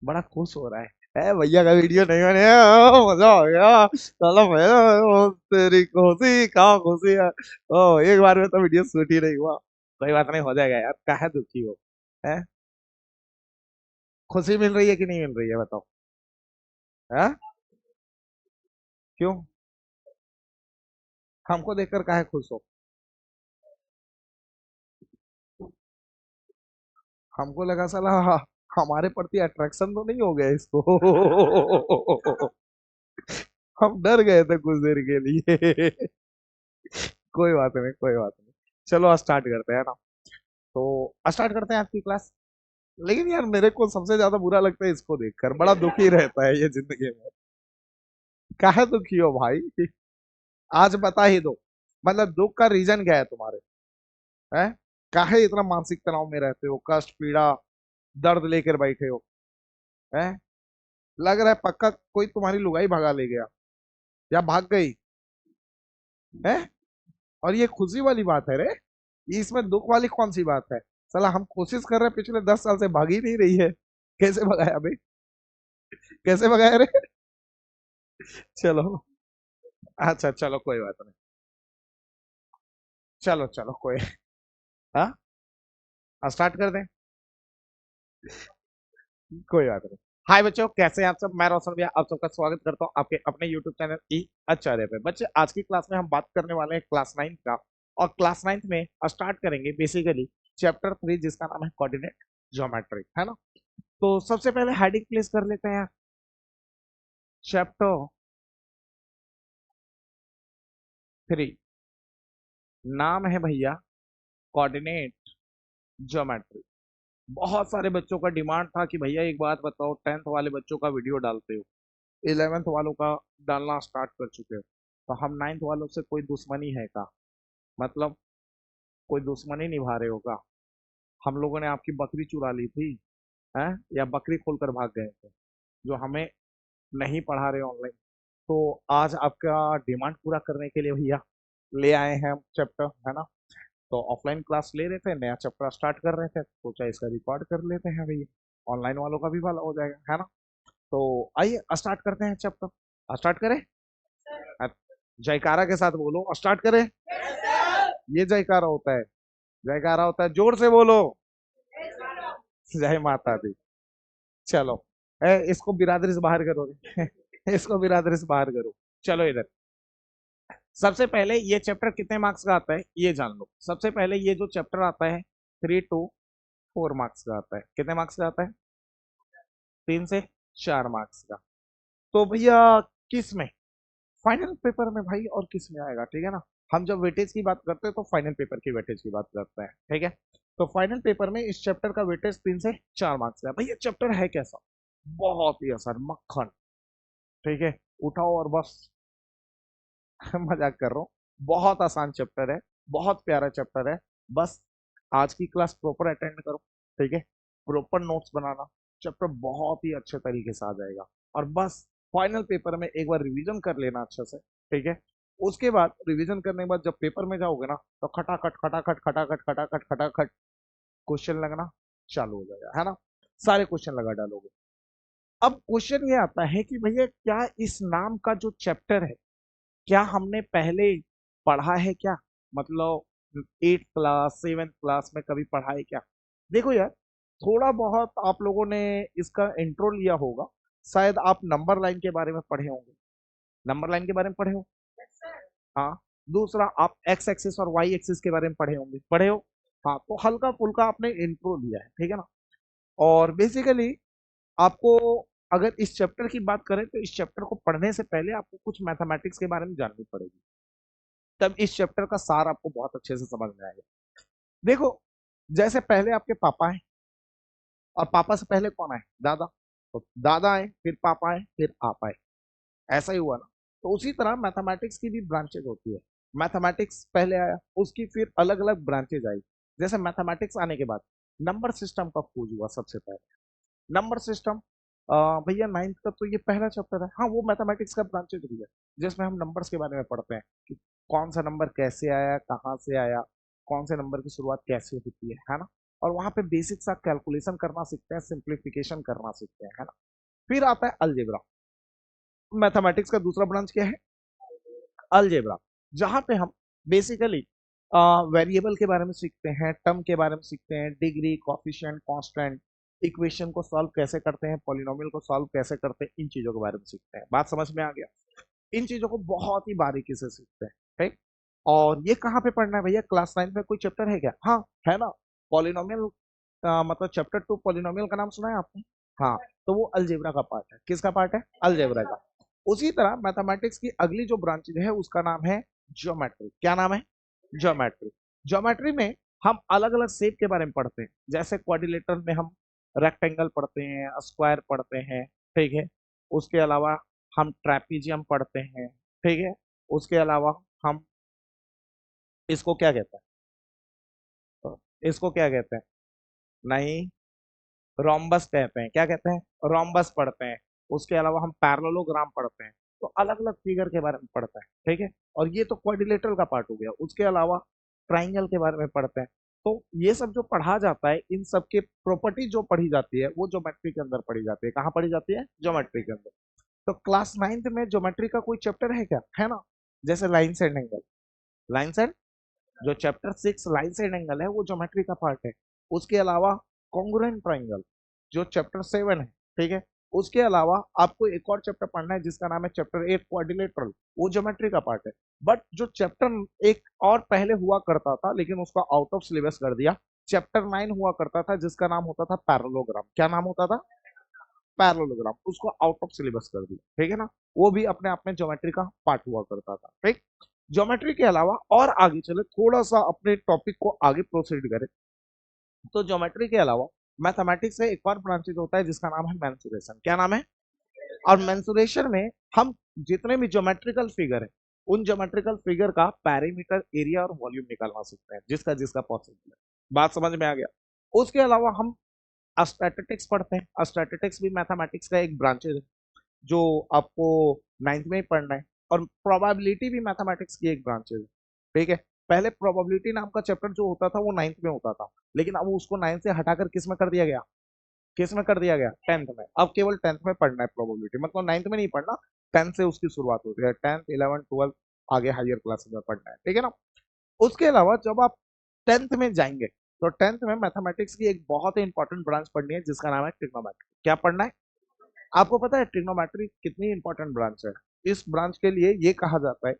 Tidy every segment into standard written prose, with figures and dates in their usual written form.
बड़ा खुश हो रहा है भैया का वीडियो नहीं बने, मजा आ गया साला मैं, तेरी खुशी कहाँ खुशी है। ओ एक बार में तो वीडियो शूट ही नहीं हुआ। कोई बात नहीं, हो जाएगा यार, काहे दुखी हो। है, खुशी मिल रही है कि नहीं मिल रही है बताओ। है, क्यों, हमको देखकर काहे खुश हो। हमको लगा साला हमारे प्रति अट्रैक्शन तो नहीं हो गया इसको। हम डर गए थे कुछ देर के लिए। कोई बात नहीं, कोई बात नहीं। चलो स्टार्ट करते हैं ना। तो स्टार्ट करते हैं आपकी क्लास। लेकिन यार मेरे को सबसे ज्यादा बुरा लगता है इसको देखकर, बड़ा दुखी रहता है ये जिंदगी में। काहे दुखी हो भाई, आज बता ही दो। मतलब दुख का रीजन क्या है तुम्हारे। हैं, काहे इतना मानसिक तनाव में रहते हो, कष्ट पीड़ा दर्द लेकर बैठे हो। हैं, लग रहा है पक्का कोई तुम्हारी लुगाई भगा ले गया या भाग गई है। और ये खुशी वाली बात है रे, ये इसमें दुख वाली कौन सी बात है। साला हम कोशिश कर रहे हैं पिछले 10 साल से, भाग ही नहीं रही है। कैसे भगाया बे, कैसे भगाया रे। चलो, अच्छा चलो कोई बात नहीं। चलो चलो कोई, हाँ स्टार्ट कर दें। कोई बात नहीं। हाय बच्चों, कैसे हैं आप सब। मैं रोशन भैया आप सबका स्वागत करता हूँ आपके अपने यूट्यूब चैनल ई आचार्य पे। बच्चे आज की क्लास में हम बात करने वाले हैं क्लास 9 का। और क्लास 9 में स्टार्ट करेंगे बेसिकली चैप्टर 3 जिसका नाम है कोऑर्डिनेट ज्योमेट्री, है ना। तो सबसे पहले हेडिंग प्लेस कर लेते हैं। चैप्टर 3 नाम है भैया कोऑर्डिनेट ज्योमेट्री। बहुत सारे बच्चों का डिमांड था कि भैया एक बात बताओ, 10th वाले बच्चों का वीडियो डालते हो, 11th वालों का डालना स्टार्ट कर चुके हो, तो हम 9th वालों से कोई दुश्मनी है का, मतलब कोई दुश्मनी निभा रहे हो का। हम लोगों ने आपकी बकरी चुरा ली थी, हैं, या बकरी खोलकर भाग गए थे जो हमें नहीं पढ़ा रहे ऑनलाइन। तो आज आपका डिमांड पूरा करने के लिए भैया ले आए हैं हम चैप्टर, है ना। तो ऑफलाइन क्लास ले रहे थे, नया चैप्टर स्टार्ट कर रहे थे, सोचा इसका रिकॉर्ड कर लेते हैं भैया, ऑनलाइन वालों का भी भला हो जाएगा, है ना। तो आइए स्टार्ट करते हैं चैप्टर। स्टार्ट करें। अ, जयकारा के साथ बोलो, स्टार्ट करें। ये जयकारा होता है, जयकारा होता है, जोर से बोलो। जय माता दी। चलो, इसको बिरादरी से बाहर करो रे। इसको बिरादरी से बाहर करो। चलो इधर। सबसे पहले ये चैप्टर कितने मार्क्स का आता है ये जान लो। सबसे पहले ये जो चैप्टर आता है 3 to 4 मार्क्स का आता है। कितने मार्क्स का आता है, 3 से 4 मार्क्स का। तो भैया किस में, फाइनल पेपर में भाई, और किस में आएगा, ठीक है ना। हम जब वेटेज की बात करते हैं तो फाइनल पेपर की वेटेज की बात करते हैं, ठीक है। तो फाइनल पेपर में इस चैप्टर का वेटेज 3 से 4 मार्क्स का है। भाई ये चैप्टर है कैसा, बहुत ही आसान मक्खन, ठीक है। उठाओ और बस। मजाक कर रहा हूँ। बहुत आसान चैप्टर है, बहुत प्यारा चैप्टर है। बस आज की क्लास प्रॉपर अटेंड करो, ठीक है। प्रॉपर नोट्स बनाना, चैप्टर बहुत ही अच्छे तरीके से आ जाएगा। और बस फाइनल पेपर में एक बार रिवीजन कर लेना अच्छे से, ठीक है। उसके बाद रिवीजन करने के बाद जब पेपर में जाओगे ना, तो खटाखट खटाखट खटाखट खटाखट खटाखट क्वेश्चन लगना चालू हो जाएगा, है ना। सारे क्वेश्चन लगा डालोगे। अब क्वेश्चन ये आता है कि भैया क्या इस नाम का जो चैप्टर है, क्या हमने पहले पढ़ा है क्या, मतलब 8th क्लास 7th क्लास में कभी पढ़ा है क्या। देखो यार, थोड़ा बहुत आप लोगों ने इसका इंट्रो लिया होगा, शायद आप नंबर लाइन के बारे में पढ़े होंगे, नंबर लाइन के बारे में पढ़े हो। हाँ, दूसरा आप एक्स एक्सिस और वाई एक्सिस के बारे में पढ़े होंगे, पढ़े हो। हाँ, तो हल्का फुल्का आपने इंट्रो लिया है, ठीक है ना। और बेसिकली आपको, अगर इस चैप्टर की बात करें तो इस चैप्टर को पढ़ने से पहले आपको कुछ मैथमेटिक्स के बारे में जाननी पड़ेगी, तब इस चैप्टर का सार आपको बहुत अच्छे से समझ में आएगा। देखो, जैसे पहले आपके पापा हैं, और पापा से पहले कौन आए, दादा। तो दादा आए, फिर पापा आए, फिर आप आए, ऐसा ही हुआ ना। तो उसी तरह मैथमेटिक्स की भी ब्रांचेज होती है। मैथमेटिक्स पहले आया, उसकी फिर अलग अलग ब्रांचेज आई। जैसे मैथमेटिक्स आने के बाद नंबर सिस्टम का खोज हुआ सबसे पहले। नंबर सिस्टम, भैया 9th का तो ये पहला चैप्टर है, हाँ वो मैथमेटिक्स का ब्रांचेज भी है, जिसमें हम नंबर्स के बारे में पढ़ते हैं कि कौन सा नंबर कैसे आया, कहाँ से आया, कौन से नंबर की शुरुआत कैसे होती है ना। और वहां पे बेसिक सा कैलकुलेशन करना सीखते हैं, सिंप्लीफिकेशन करना सीखते हैं, है ना। फिर आता है अलजेब्रा। मैथमेटिक्स का दूसरा ब्रांच क्या है? अलजेब्रा, जहां पे हम बेसिकली वेरिएबल के बारे में सीखते हैं, टर्म के बारे में सीखते हैं, डिग्री, कॉफिशिएंट, कांस्टेंट, इक्वेशन को सॉल्व कैसे करते हैं, पॉलिनोमियल को सॉल्व कैसे करते हैं, इन चीजों के बारे में सीखते हैं। बात समझ में आ गया? इन चीजों को बहुत ही बारीकी से सीखते हैं, ठीक। और ये कहाँ पे पढ़ना है भैया? क्लास 9 में कोई चैप्टर है क्या? हाँ, है ना। पॉलिनोमियल, मतलब चैप्टर 2 पॉलिनोमियल का नाम सुना है आपने? हाँ। तो वो अलजेब्रा का पार्ट है। किसका पार्ट है? अलजेब्रा का। उसी तरह मैथमेटिक्स की अगली जो ब्रांच है उसका नाम है ज्योमेट्री। क्या नाम है? ज्योमेट्री। ज्योमेट्री में हम अलग अलग शेप के बारे में पढ़ते हैं। जैसे क्वाड्रिलेटरल में हम रेक्टेंगल पढ़ते हैं, स्क्वायर पढ़ते हैं, ठीक है। उसके अलावा हम ट्रेपीजियम पढ़ते हैं, ठीक है। उसके अलावा हम इसको क्या कहते हैं? इसको क्या कहते हैं? नहीं, रोम्बस कहते हैं। क्या कहते हैं? रोम्बस पढ़ते हैं। उसके अलावा हम पैरेललोग्राम पढ़ते हैं। तो अलग अलग फिगर के बारे में पढ़ते हैं, ठीक है। और ये तो क्वाड्रिलेटरल का पार्ट हो गया। उसके अलावा ट्राइंगल के बारे में पढ़ते हैं। तो ये सब जो पढ़ा जाता है, इन सब के प्रॉपर्टी जो पढ़ी जाती है वो ज्योमेट्री के अंदर पढ़ी जाती है। कहाँ पढ़ी जाती है? ज्योमेट्री के अंदर। तो क्लास 9th में ज्योमेट्री का कोई चैप्टर है क्या? है ना। जैसे lines and angle. Lines and, जो चैप्टर 6 लाइन्स एंड एंगल है वो ज्योमेट्री का पार्ट है। उसके अलावा कॉन्ग्रुएंट ट्राइंगल, जो चैप्टर 7 है, ठीक है। उसके अलावा आपको एक और चैप्टर पढ़ना है जिसका नाम है चैप्टर 8 क्वाड्रिलेटरल, वो ज्योमेट्री का पार्ट है। बट जो चैप्टर एक और पहले हुआ करता था लेकिन उसको आउट ऑफ सिलेबस कर दिया, चैप्टर 9 हुआ करता था जिसका नाम होता था पैरेललोग्राम। क्या नाम होता था? पैरेललोग्राम। उसको आउट ऑफ सिलेबस कर दिया, ठीक है ना। वो भी अपने आप में ज्योमेट्री का पार्ट हुआ करता था, ठीक। ज्योमेट्री के अलावा और आगे चले, थोड़ा सा अपने टॉपिक को आगे प्रोसीड करें, तो ज्योमेट्री के अलावा मैथमेटिक्स से एक और ब्रांचेज होता है जिसका नाम है मेंसुरेशन। क्या नाम है? और मेंसुरेशन में हम जितने भी ज्योमेट्रिकल फिगर है उन ज्योमेट्रिकल फिगर का पैरीमीटर, एरिया और वॉल्यूम निकालना सीखते हैं, जिसका जिसका पॉसिबल है। बात समझ में आ गया? उसके अलावा हम स्टैटिस्टिक्स पढ़ते हैं। स्टैटिस्टिक्स भी मैथमेटिक्स का एक ब्रांचेज है जो आपको 9th में ही पढ़ना है। और प्रोबेबिलिटी भी मैथमेटिक्स की एक ब्रांचेज है, ठीक है। पहले प्रोबेबिलिटी नाम का चैप्टर जो होता था वो 9th में होता था, लेकिन अब उसको 9th से हटाकर किस में कर दिया गया? किस में कर दिया गया? 10th में। अब केवल 10th में पढ़ना है प्रोबेबिलिटी, मतलब 9th में नहीं पढ़ना, 10th से उसकी शुरुआत होती है। 10th, 11th, 12th आगे हायर क्लासेस में पढ़ना है, ठीक है ना। उसके अलावा जब आप 10th में जाएंगे तो 10th में मैथमेटिक्स की एक बहुत ही इंपॉर्टेंट ब्रांच पढ़नी है जिसका नाम है ट्रिग्नोमेट्री। क्या पढ़ना है? आपको पता है ट्रिग्नोमेट्री कितनी इंपॉर्टेंट ब्रांच है? इस ब्रांच के लिए ये कहा जाता है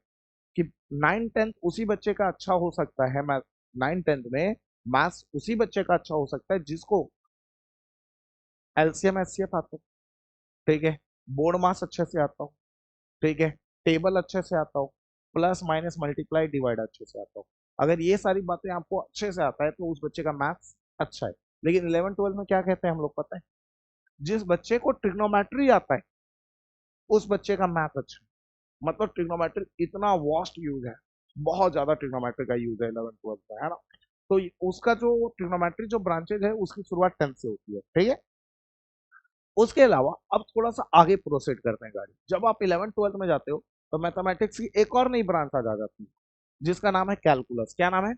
कि 9th 10th उसी बच्चे का अच्छा हो सकता है। मैथ 9th 10th में मैथ्स उसी बच्चे का अच्छा हो सकता है जिसको एलसीएम एचसीएफ आता हो, ठीक है, बोर्ड मास अच्छे से आता हो, ठीक है, टेबल अच्छे से आता हो, प्लस माइनस मल्टीप्लाई डिवाइड अच्छे से आता हो। अगर ये सारी बातें आपको अच्छे से आता है तो उस बच्चे का मैथ्स अच्छा है। लेकिन 11th 12th में क्या कहते हैं हम लोग पता है? जिस बच्चे को ट्रिग्नोमेट्री आता है उस बच्चे का मैथ अच्छा है। मतलब ट्रिग्नोमेट्री इतना वास्ट यूज है, बहुत ज्यादा ट्रिग्नोमेट्री का यूज है 11th 12th का, है ना। तो उसका जो ट्रिग्नोमेट्री जो ब्रांचेज है उसकी शुरुआत 10th से होती है, ठीक है। उसके अलावा अब थोड़ा सा आगे प्रोसीड करते हैं गाड़ी। जब आप 11th 12th में जाते हो तो मैथमेटिक्स की एक और नई ब्रांच आ जाती है जिसका नाम है कैलकुलस। क्या नाम है?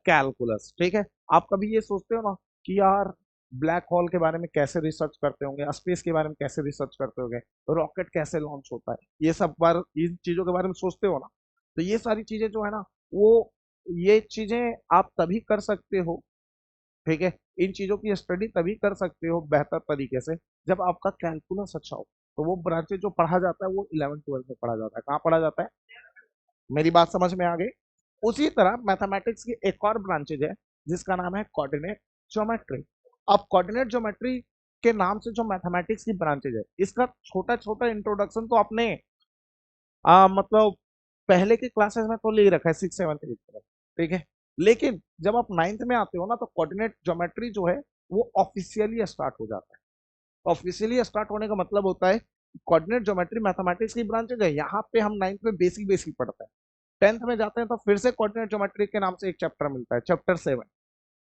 कैलकुलस, ठीक है। आप कभी ये सोचते हो ना कि यार ब्लैक होल के बारे में कैसे रिसर्च करते होंगे, स्पेस के बारे में कैसे रिसर्च करते होंगे, रॉकेट कैसे लॉन्च होता है, ये सब बार इन चीजों के बारे में सोचते हो ना। तो ये सारी चीजें जो है ना, वो ये चीजें आप तभी कर सकते हो, ठीक है। इन चीजों की स्टडी तभी कर सकते हो बेहतर तरीके से जब आपका कैलकुलस अच्छा हो। तो वो ब्रांचेज जो पढ़ा जाता है वो 11th 12th में पढ़ा जाता है। कहाँ पढ़ा जाता है? मेरी बात समझ में आ गई? उसी तरह मैथमेटिक्स की एक और ब्रांचेज है जिसका नाम है कोऑर्डिनेट ज्योमेट्री। अब कोऑर्डिनेट ज्योमेट्री के नाम से जो मैथमेटिक्स की ब्रांचेज है इसका छोटा छोटा इंट्रोडक्शन तो आपने मतलब पहले के क्लासेस में तो ले ही रखा है, 6 7 8 तक, ठीक है। लेकिन जब आप 9th में आते हो ना तो कोऑर्डिनेट ज्योमेट्री जो है वो ऑफिशियली स्टार्ट हो जाता है। ऑफिशियली स्टार्ट होने का मतलब होता है कोऑर्डिनेट ज्योमेट्री मैथमेटिक्स की ब्रांचेज है। यहाँ पे हम 9th में बेसिक बेसिक पढ़ते हैं, 10th में जाते हैं तो फिर से कोऑर्डिनेट ज्योमेट्री के नाम से एक चैप्टर मिलता है, चैप्टर 7।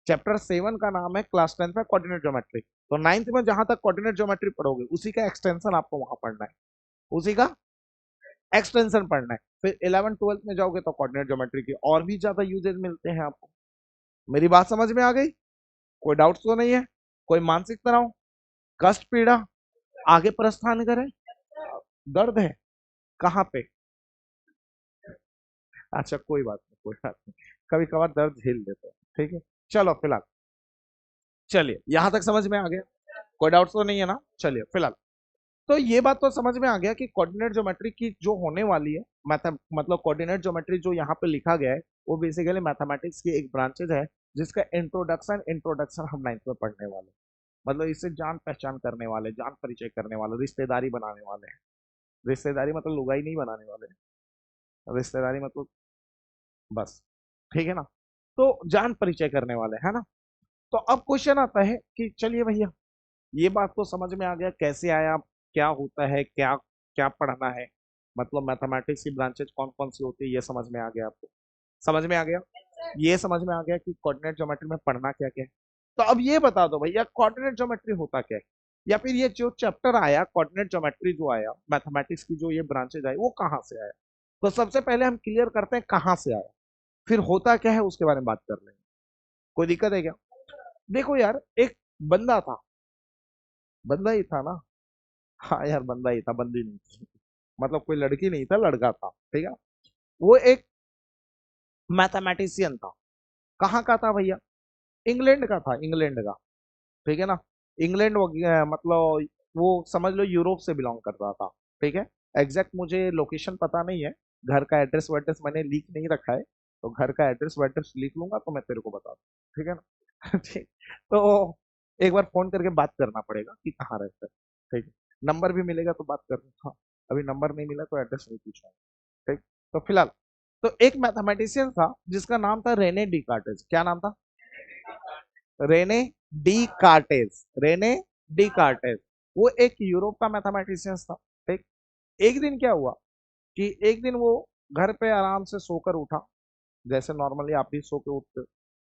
चैप्टर 7 का नाम है क्लास 10th में कोऑर्डिनेट ज्योमेट्री। तो 9th में जहां तक कोऑर्डिनेट ज्योमेट्री पढ़ोगे उसी का एक्सटेंशन आपको वहां पढ़ना है, उसी का एक्सटेंशन पढ़ना है। फिर 11th 12th में जाओगे तो कोऑर्डिनेट ज्योमेट्री की और भी ज्यादा यूजेज मिलते हैं आपको। मेरी बात समझ में आ गई? कोई डाउट तो नहीं है? कोई मानसिक तनाव, कष्ट, पीड़ा, आगे प्रस्थान करें, दर्द है कहाँ पे? अच्छा कोई बात नहीं, कोई बात नहीं, कभी कभार दर्द झेल लेते हैं, ठीक है। चलो फिलहाल, चलिए यहां तक समझ में आ गया, कोई डाउट तो नहीं है ना? चलिए फिलहाल, तो ये बात तो समझ में आ गया कि कोऑर्डिनेट ज्योमेट्री की जो होने वाली है, मतलब कोऑर्डिनेट ज्योमेट्री जो यहाँ पे लिखा गया है, वो बेसिकली मैथमेटिक्स की एक ब्रांचेज है, जिसका इंट्रोडक्शन इंट्रोडक्शन हम 9th में पढ़ने वाले हैं। मतलब इससे जान पहचान करने वाले, जान परिचय करने वाले, रिश्तेदारी बनाने वाले हैं। रिश्तेदारी मतलब लुगाई नहीं बनाने वाले, रिश्तेदारी मतलब बस, ठीक है ना? तो जान परिचय करने वाले है ना। तो अब क्वेश्चन आता है कि चलिए भैया, ये बात तो समझ में आ गया कैसे आया, क्या होता है, क्या क्या पढ़ना है, मतलब मैथमेटिक्स की ब्रांचेज कौन कौन सी होती है, ये समझ में आ गया आपको? समझ में आ गया? ये समझ में आ गया कि कोऑर्डिनेट ज्योमेट्री में पढ़ना क्या क्या है। तो अब ये बता दो भैया, कोऑर्डिनेट ज्योमेट्री होता क्या है, या फिर ये जो चैप्टर आया कोऑर्डिनेट ज्योमेट्री जो आया, मैथमेटिक्स की जो ये ब्रांचेज आई, वो कहाँ से आया? तो सबसे पहले हम क्लियर करते हैं कहाँ से आया, फिर होता क्या है उसके बारे में बात कर लेंगे। कोई दिक्कत है क्या? देखो यार, एक बंदा था, बंदा ही था ना, हाँ यार बंदा ही था, बंदी नहीं थी, मतलब कोई लड़की नहीं था, लड़का था, ठीक है। वो एक मैथमेटिशियन था। कहाँ का था भैया? इंग्लैंड का था, इंग्लैंड का, ठीक है ना। इंग्लैंड मतलब वो समझ लो यूरोप से बिलोंग करता था, ठीक है। एग्जैक्ट मुझे लोकेशन पता नहीं है, घर का एड्रेस वेड्रेस मैंने लिख नहीं रखा है, तो घर का एड्रेस वेड्रेस लिख लूंगा तो मैं तेरे को बता दूँ, ठीक है ना। ठीक। तो एक बार फोन करके बात करना पड़ेगा कि कहाँ रहता है, ठीक है। नंबर भी मिलेगा तो बात कर, हाँ, अभी नंबर नहीं मिला तो एड्रेस नहीं पूछा, ठीक। तो फिलहाल, तो एक मैथमेटिशियन था जिसका नाम था रेने डिकार्टेज। क्या नाम था? Rene Descartes, Rene Descartes. वो एक यूरोप का मैथमेटिशियन था, ठीक। एक दिन क्या हुआ कि एक दिन वो घर पे आराम से सोकर उठा, जैसे नॉर्मली आप भी सो के उठते हो,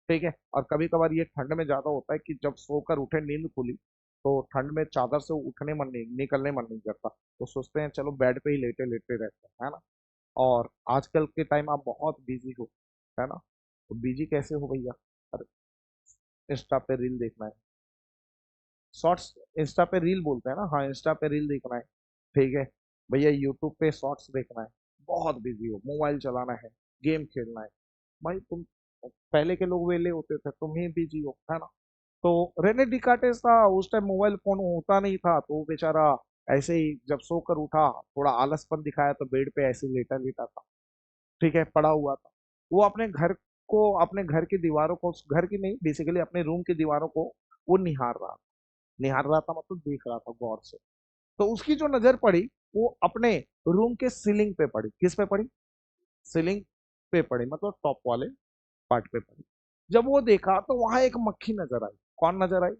ठीक है। और कभी कभार ये ठंड में ज्यादा होता है कि जब सोकर उठे, नींद खुली, तो ठंड में चादर से उठने मन नहीं, निकलने मन नहीं करता, तो सोचते हैं चलो बेड पे ही लेटे लेटे रहते हैं, है ना। और आजकल के टाइम आप बहुत बिजी हो, है ना। तो बिजी कैसे हो भैया? अरे इंस्टा पे रील देखना है, शॉर्ट्स, इंस्टा पे रील बोलते हैं ना, हाँ इंस्टा पे रील देखना है, ठीक है। भैया यूट्यूब पे शॉर्ट्स देखना है, बहुत बिजी हो, मोबाइल चलाना है, गेम खेलना है। भाई तुम, पहले के लोग वेले होते थे, तुम ही बिजी हो, है ना। तो रेने डिकार्टेस था, उस टाइम मोबाइल फोन होता नहीं था, तो वो बेचारा ऐसे ही जब सोकर उठा, थोड़ा आलसपन दिखाया तो बेड पे ऐसे लेटा लेटा था, ठीक है, पड़ा हुआ था। वो अपने घर को, अपने घर की दीवारों को, घर की नहीं बेसिकली अपने रूम की दीवारों को वो निहार रहा था, निहार रहा था मतलब देख रहा था गौर से। तो उसकी जो नजर पड़ी, वो अपने रूम के सीलिंग पे पड़ी। किस पे पड़ी? सीलिंग पे पड़ी, मतलब टॉप वाले पार्ट पे पड़ी। जब वो देखा तो वहां एक मक्खी नजर आई। कौन नजर आई?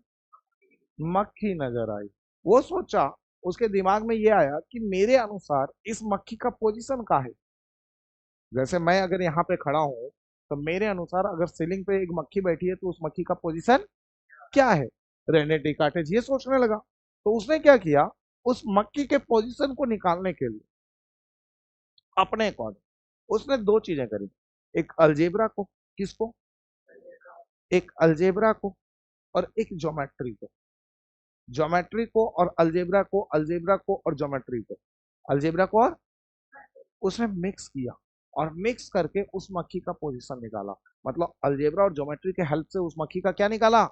मक्खी नजर आई। वो सोचा, उसके दिमाग में ये आया कि मेरे अनुसार इस मक्खी का पोजीशन कहाँ है। जैसे मैं अगर यहाँ पे खड़ा हूँ, तो मेरे अनुसार अगर सीलिंग पे एक मक्खी बैठी है तो उस मक्खी का पोजीशन क्या है? रेने डिकार्टेज ये सोचने लगा। तो उसने क्या किया, उस मक्खी के पोजीशन को निकालने के लिए अपने अकॉर्डिंग उसने दो चीजें करी। एक अलजेब्रा को, किसको? एक अलजेब्रा को, और एक ज्योमेट्री को। ज्योमेट्री को और अलजेब्रा को, अलजेब्रा को और ज्योमेट्री को, अलजेब्रा को और उसने मिक्स किया, और मिक्स करके उस मक्खी का पोजीशन निकाला। मतलब अलजेब्रा और ज्योमेट्री के हेल्प से उस मक्खी का क्या निकाला?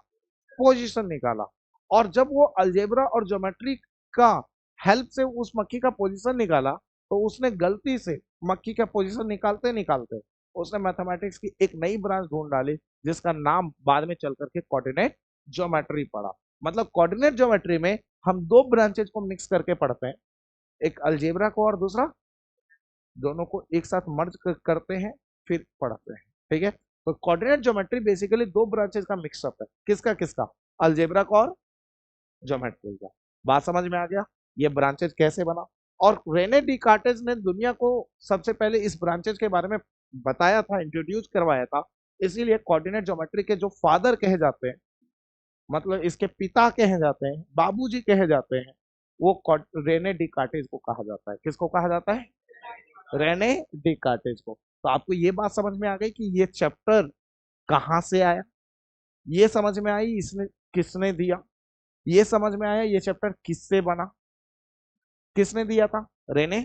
पोजीशन निकाला। और जब वो अलजेब्रा और ज्योमेट्री का हेल्प से उस मक्खी का पोजीशन निकाला, तो उसने गलती से मक्खी का पोजीशन निकालते निकालते उसने मैथमेटिक्स की एक नई ब्रांच ढूंढ डाली, जिसका नाम बाद में चल करके कोऑर्डिनेट ज्योमेट्री पड़ा। मतलब कोऑर्डिनेट ज्योमेट्री में हम दो ब्रांचेज को मिक्स करके पढ़ते हैं, एक अलजेब्रा को और दूसरा, दोनों को एक साथ मर्ज करते हैं, फिर पढ़ते हैं, ठीक है। तो कोऑर्डिनेट ज्योमेट्री बेसिकली दो ब्रांचेज का मिक्सअप है। किसका किसका? अलजेब्रा का और ज्योमेट्री का। बात समझ में आ गया ये ब्रांचेज कैसे बना? और रेने डिकार्टेज ने दुनिया को सबसे पहले इस ब्रांचेज के बारे में बताया था, इंट्रोड्यूस करवाया था। इसीलिए कोऑर्डिनेट ज्योमेट्री के जो फादर कहे जाते हैं, मतलब इसके पिता कहे जाते हैं, बाबूजी कहे जाते हैं, वो रेने डिकार्टेज को कहा जाता है। किसको कहा जाता है? रेने डिकार्टेज को। तो आपको ये बात समझ में आ गई कि ये चैप्टर कहाँ से आया, ये समझ में आई इसने किसने दिया, ये समझ में आया ये चैप्टर किससे बना, किसने दिया था, रेने,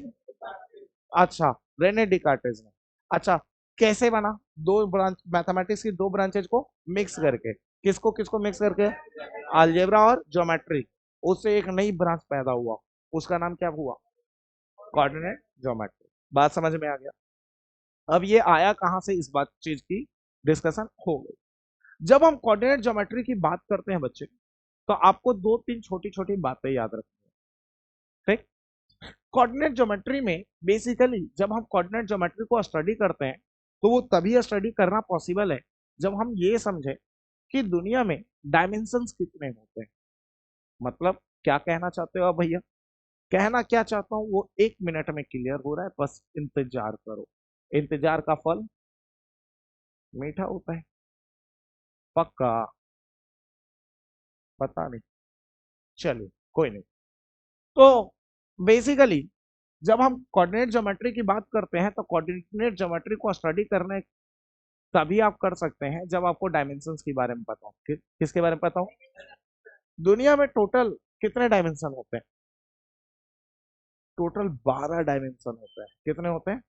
अच्छा, रेने डिकार्टेज ने। अच्छा, कैसे बना, दो ब्रांच मैथमेटिक्स की दो ब्रांचेज को मिक्स करके, किसको किसको मिक्स करके, अलजेब्रा और ज्योमेट्री, उससे एक नई ब्रांच पैदा हुआ, उसका नाम क्या हुआ, कोऑर्डिनेट ज्योमेट्री। बात समझ में आ गया। अब ये आया कहां से, इस बात चीज की डिस्कशन हो गई। जब हम कोऑर्डिनेट ज्योमेट्री की बात करते हैं बच्चे, तो आपको दो तीन छोटी छोटी बातें याद रखनी है, ठीक। कोऑर्डिनेट ज्योमेट्री में बेसिकली जब हम कोऑर्डिनेट ज्योमेट्री को स्टडी करते हैं, तो वो तभी स्टडी करना पॉसिबल है जब हम ये समझे कि दुनिया में डायमेंशंस कितने होते हैं। मतलब क्या कहना चाहते हो आप भैया, कहना क्या चाहता हूँ वो 1 मिनट में क्लियर हो रहा है, बस इंतजार करो, इंतजार का फल मीठा होता है, पक्का, पता नहीं, चलिए कोई नहीं। तो बेसिकली जब हम कोऑर्डिनेट ज्योमेट्री की बात करते हैं, तो कोऑर्डिनेट ज्योमेट्री को स्टडी करने तभी आप कर सकते हैं जब आपको डायमेंशंस के बारे में पता हो। किसके बारे में पता हो, दुनिया में टोटल कितने डायमेंशन होते हैं, टोटल 12 डायमेंशन होते हैं, कितने होते हैं,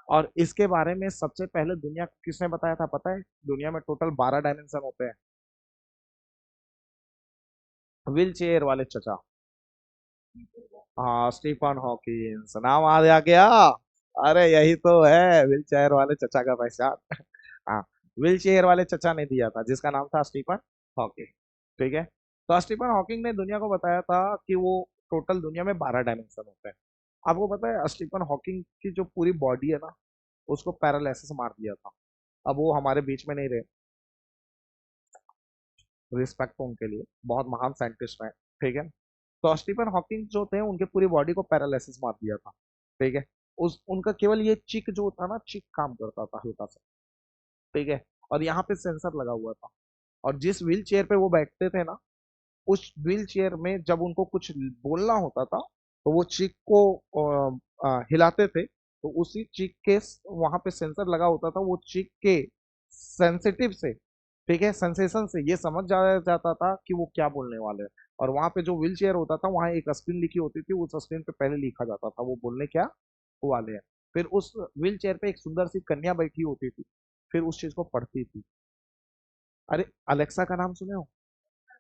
और इसके बारे में सबसे पहले दुनिया को किसने बताया था पता है, दुनिया में टोटल 12 डायमेंशन होते हैं, व्हील चेयर वाले चचा, हाँ स्टीफन हॉकिंस, नाम आ गया, अरे यही तो है व्हील चेयर वाले चचा का पहचान। हाँ, व्हील चेयर वाले चचा ने दिया था जिसका नाम था स्टीफन हॉकिंग, ठीक है। तो स्टीफन हॉकिंग ने दुनिया को बताया था कि वो टोटल दुनिया में 12 डायमेंशन होते हैं। आपको पता है स्टीफन हॉकिंग की जो पूरी बॉडी है ना, उसको पैरालिसिस मार दिया था। अब वो हमारे बीच में नहीं रहे, रिस्पेक्ट हो उनके लिए, बहुत महान साइंटिस्ट हैं, ठीक है। तो स्टीफन हॉकिंग जो थे उनके पूरी बॉडी को पैरालिसिस मार दिया था, ठीक है। उस उनका केवल ये चिक जो था ना, चिक काम करता था हल्का सा, ठीक है, और यहाँ पे सेंसर लगा हुआ था। और जिस व्हील चेयर पे वो बैठते थे ना, उस व्हील चेयर में जब उनको कुछ बोलना होता था, तो वो चिक को हिलाते थे, तो उसी चिक के वहां पे सेंसर लगा होता था, वो चिक के सेंसिटिव से, ठीक है, सेंसेशन से ये समझ जाता था कि वो क्या बोलने वाले हैं। और वहां पे जो व्हील चेयर होता था, वहां एक स्क्रीन लिखी होती थी, उस स्क्रीन पे पहले लिखा जाता था वो बोलने क्या वाले हैं। फिर उस व्हील चेयर पे एक सुंदर सी कन्या बैठी होती थी, फिर उस चीज को पढ़ती थी। अरे अलेक्सा का नाम सुने हो,